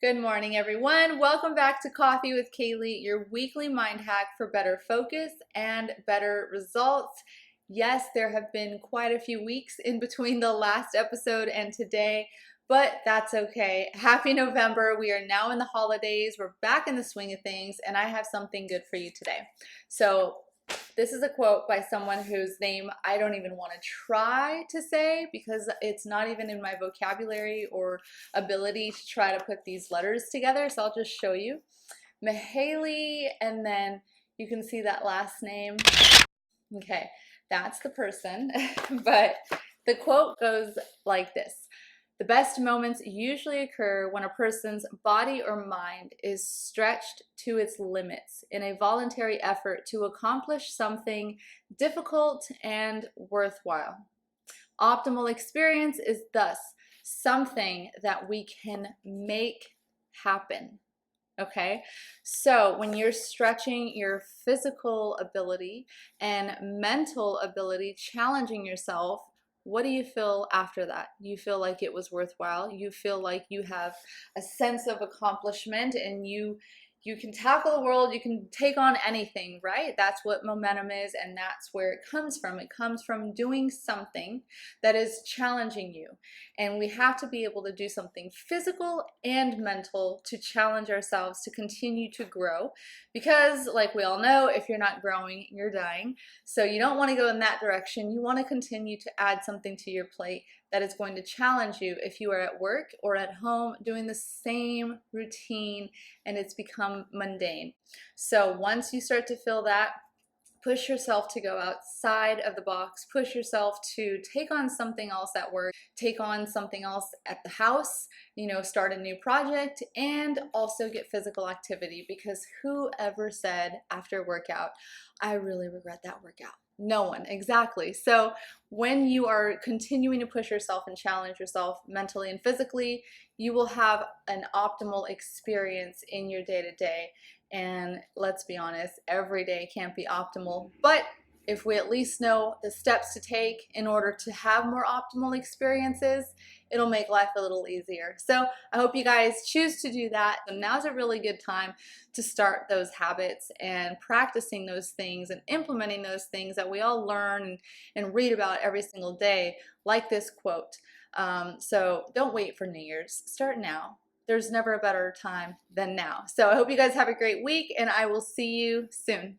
Good morning, everyone. Welcome back to Coffee with Kaylee, your weekly mind hack for better focus and better results. Yes, there have been quite a few weeks in between the last episode and today, but that's okay. Happy November. We are now in the holidays. We're back in the swing of things, and I have something good for you today. So this is a quote by someone whose name I don't even want to try to say because it's not even in my vocabulary or ability to try to put these letters together. So I'll just show you. Mihaly, and then you can see that last name. Okay, that's the person. But the quote goes like this. The best moments usually occur when a person's body or mind is stretched to its limits in a voluntary effort to accomplish something difficult and worthwhile. Optimal experience is thus something that we can make happen. Okay, so when you're stretching your physical ability and mental ability, challenging yourself, what do you feel after that? You feel like it was worthwhile. You feel like you have a sense of accomplishment and you can tackle the world, you can take on anything, right? That's what momentum is, and that's where it comes from. It comes from doing something that is challenging you. And we have to be able to do something physical and mental to challenge ourselves to continue to grow. Because, like we all know, if you're not growing, you're dying. So you don't want to go in that direction. You want to continue to add something to your plate that is going to challenge you if you are at work or at home doing the same routine and it's become mundane. So once you start to feel that, push yourself to go outside of the box, push yourself to take on something else at work, take on something else at the house, start a new project, and also get physical activity, because whoever said after a workout, I really regret that workout? No one, exactly. So when you are continuing to push yourself and challenge yourself mentally and physically, you will have an optimal experience in your day-to-day. And let's be honest, every day can't be optimal, but if we at least know the steps to take in order to have more optimal experiences, it'll make life a little easier. So I hope you guys choose to do that. And now's a really good time to start those habits and practicing those things and implementing those things that we all learn and read about every single day, like this quote. So don't wait for New Year's. Start now. There's never a better time than now. So I hope you guys have a great week, and I will see you soon.